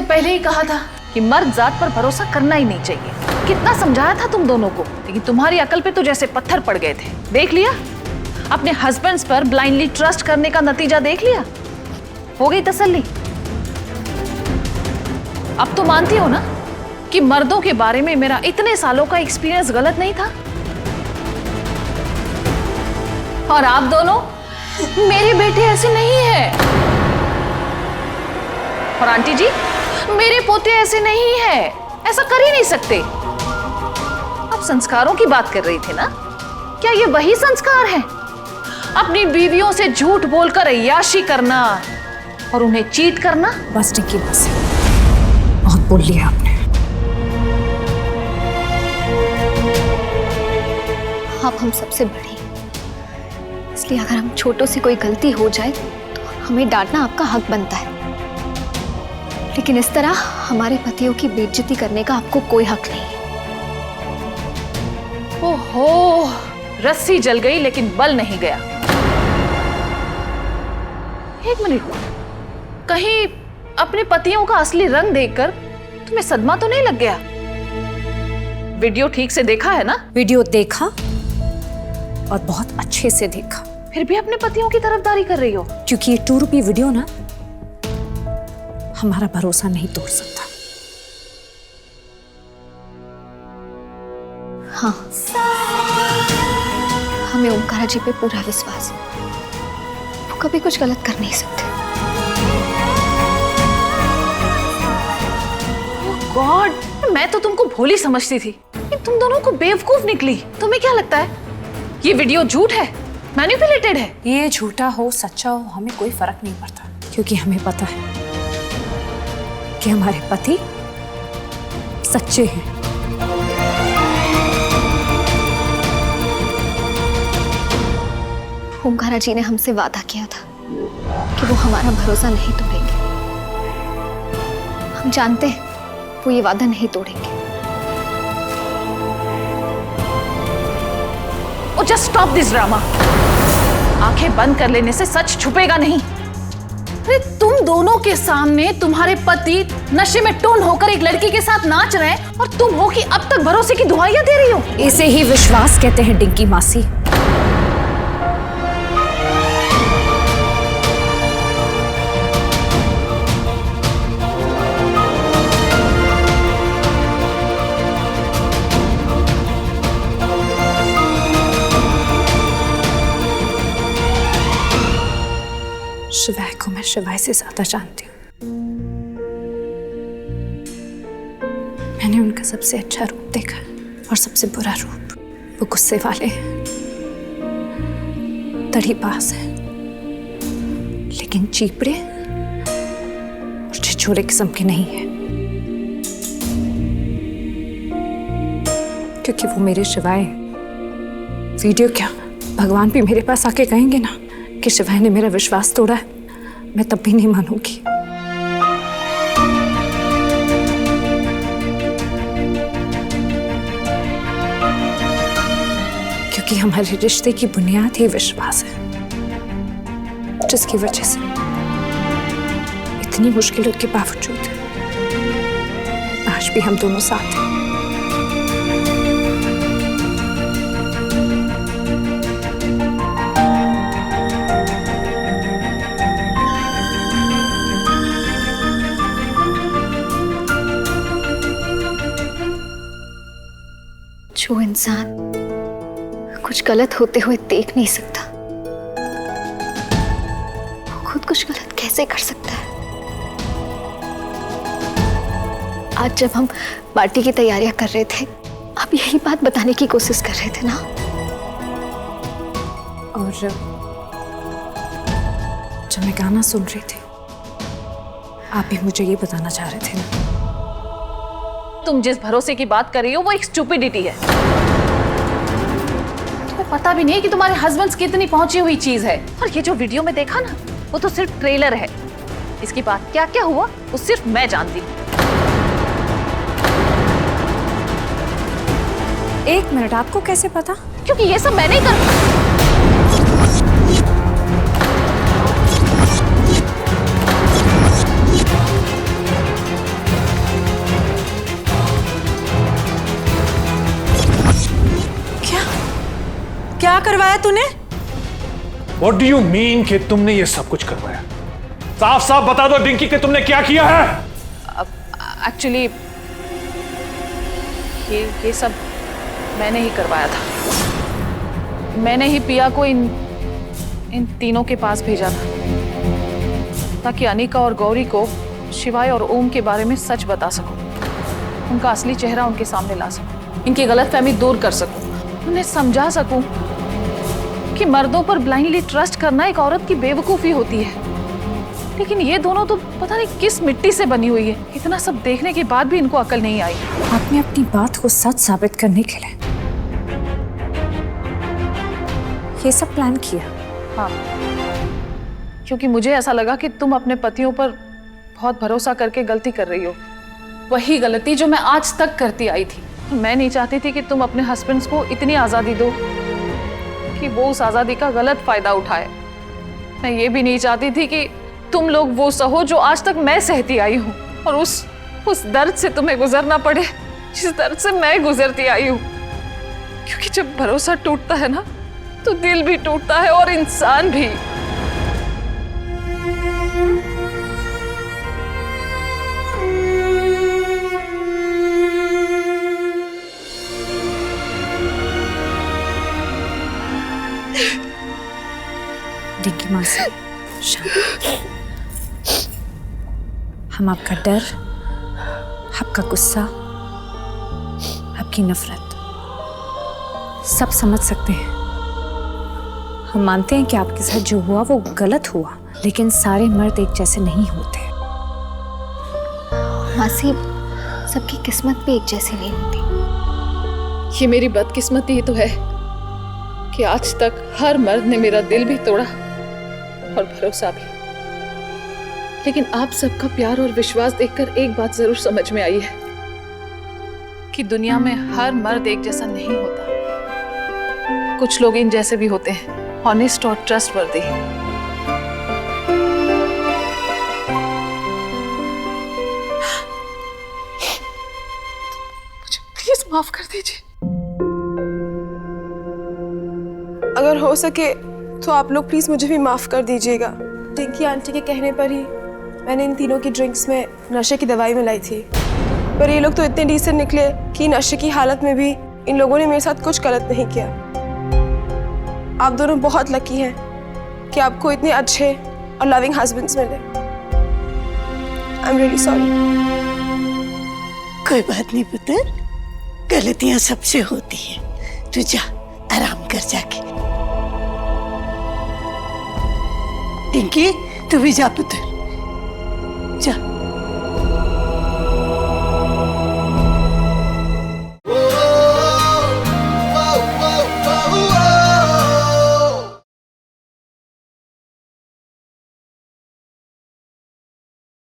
पहले ही कहा था कि मर्द जात पर भरोसा करना ही नहीं चाहिए। कितना समझाया था तुम दोनों को, लेकिन तुम्हारी अकल पे तो जैसे पत्थर पड़ गए थे। देख लिया, अपने हस्बैंड्स पर ब्लाइंडली ट्रस्ट करने का नतीजा देख लिया। हो गई तसल्ली? अब तो मानती हो ना कि मर्दों के बारे में मेरा इतने सालों का एक्सपीरियंस गलत नहीं था? और आप दोनों, मेरे बेटे ऐसे नहीं है। और आंटी जी, मेरे पोते ऐसे नहीं है, ऐसा कर ही नहीं सकते। आप संस्कारों की बात कर रही थी ना? क्या ये वही संस्कार है? अपनी बीवियों से झूठ बोलकर अय्याशी करना और उन्हें चीट करना? बस टिक्की, बस बहुत बोल लिया आपने। आप हम सबसे बड़ी, इसलिए अगर हम छोटों से कोई गलती हो जाए तो हमें डांटना आपका हक बनता है, लेकिन इस तरह हमारे पतियों की बेइज्जती करने का आपको कोई हक नहीं है। ओहो, रस्सी जल गई लेकिन बल नहीं गया। एक मिनट, कहीं अपने पतियों का असली रंग देखकर तुम्हें सदमा तो नहीं लग गया? वीडियो ठीक से देखा है ना? वीडियो देखा और बहुत अच्छे से देखा। फिर भी अपने पतियों की तरफदारी कर रही हो? क्योंकि ये 2 रुपये वीडियो ना हमारा भरोसा नहीं तोड़ सकता। हाँ, हमें ओमकारा जी पे पूरा विश्वास है, वो कभी कुछ गलत कर नहीं सकते। गॉड, मैं तो तुमको भोली समझती थी, लेकिन तुम दोनों को बेवकूफ निकली। तुम्हें क्या लगता है ये वीडियो झूठ है, मैनिपुलेटेड है? ये झूठा हो सच्चा हो हमें कोई फर्क नहीं पड़ता, क्योंकि हमें पता है कि हमारे पति सच्चे हैं। ओमकारा जी ने हमसे वादा किया था कि वो हमारा भरोसा नहीं तोड़ेंगे। हम जानते हैं वो ये वादा नहीं तोड़ेंगे। Just stop this drama. आंखें बंद कर लेने से सच छुपेगा नहीं। अरे तुम दोनों के सामने तुम्हारे पति नशे में टोन होकर एक लड़की के साथ नाच रहे हैं और तुम हो कि अब तक भरोसे की दुआइयां दे रही हो। इसे ही विश्वास कहते हैं डिंकी मासी। शिवाय को मैं शिवाय से ज्यादा जानती हूँ। मैंने उनका सबसे अच्छा रूप देखा और सबसे बुरा रूप। वो गुस्से वाले हैं, तड़ीबाज हैं, लेकिन चीपड़े और छिछोरे किस्म के नहीं है, क्योंकि वो मेरे शिवाय वीडियो क्या भगवान भी मेरे पास आके कहेंगे ना कि शिवाय ने मेरा विश्वास तोड़ा है, मैं तब भी नहीं मानूंगी। क्योंकि हमारे रिश्ते की बुनियाद ही विश्वास है, जिसकी वजह से इतनी मुश्किलों के बावजूद आज भी हम दोनों साथ हैं। जो इंसान कुछ गलत होते हुए देख नहीं सकता, वो खुद कुछ गलत कैसे कर सकता है? आज जब हम पार्टी की तैयारियां कर रहे थे, आप यही बात बताने की कोशिश कर रहे थे ना? और जब मैं गाना सुन रही थी, आप भी मुझे ये बताना चाह रहे थे ना? तुम जिस भरोसे की बात कर रही हो वो एक स्टूपिडिटी है। तुम्हें पता भी नहीं कि तुम्हारे हस्बैंड्स की इतनी पहुंची हुई चीज है। और ये जो वीडियो में देखा ना, वो तो सिर्फ ट्रेलर है। इसके बाद क्या क्या हुआ वो सिर्फ मैं जानती हूँ। 1 मिनट, आपको कैसे पता? क्योंकि ये सब मैंने ही कर। क्या करवाया तूने? What do you mean कि तुमने ये सब कुछ करवाया? साफ साफ बता दो डिंकी कि तुमने क्या किया है? एक्चुअली ये सब मैंने ही करवाया था। मैंने ही पिया को इन तीनों के पास भेजा था ताकि अनिका और गौरी को शिवाय और ओम के बारे में सच बता सकूं, उनका असली चेहरा उनके सामने ला सकूं, इनकी गलतफहमी दूर कर सकूं, उन्हें समझा सकूं कि मर्दों पर ब्लाइंडली ट्रस्ट करना एक औरत की बेवकूफी होती है। लेकिन ये दोनों तो पता नहीं किस मिट्टी से बनी हुई है। इतना सब देखने के बाद भी इनको अकल नहीं आई। आपने अपनी बात को सच साबित करने के लिए ये सब प्लान किया? हाँ, क्योंकि मुझे ऐसा लगा कि तुम अपने पतियों पर बहुत भरोसा करके गलती कर रही हो, वही गलती जो मैं आज तक करती आई थी। मैं नहीं चाहती थी कि तुम अपने हस्बैंड्स को इतनी आज़ादी दो कि वो उस आज़ादी का गलत फायदा उठाए। मैं ये भी नहीं चाहती थी कि तुम लोग वो सहो जो आज तक मैं सहती आई हूँ, और उस दर्द से तुम्हें गुजरना पड़े जिस दर्द से मैं गुजरती आई हूँ। क्योंकि जब भरोसा टूटता है ना, तो दिल भी टूटता है और इंसान भी। डिंकी मासी, हम आपका डर, आपका गुस्सा, आपकी नफरत सब समझ सकते हैं। हम मानते हैं कि आपके साथ जो हुआ वो गलत हुआ, लेकिन सारे मर्द एक जैसे नहीं होते। मासी, सबकी किस्मत भी एक जैसी नहीं होती। ये मेरी बदकिस्मती ही तो है कि आज तक हर मर्द ने मेरा दिल भी तोड़ा और भरोसा भी। लेकिन आप सबका प्यार और विश्वास देखकर एक बात जरूर समझ में आई है कि दुनिया में हर मर्द एक जैसा नहीं होता। कुछ लोग इन जैसे भी होते हैं, ऑनेस्ट और ट्रस्टवर्दी। मुझे प्लीज माफ कर दीजिए। अगर हो सके तो आप लोग प्लीज मुझे भी माफ कर दीजिएगा। डिंकी आंटी के कहने पर ही मैंने इन तीनों की ड्रिंक्स में नशे की दवाई मिलाई थी, पर ये लोग तो इतने डिसेंट निकले कि नशे की हालत में भी इन लोगों ने मेरे साथ कुछ गलत नहीं किया। आप दोनों बहुत लकी हैं कि आपको इतने अच्छे और लविंग हस्बैंड्स मिले। I am really sorry. कोई बात नहीं पुत्र, गलतियां सबसे होती हैं। तू जा, आराम कर जाके। टिंकी, तू भी जा पुत्र, जा।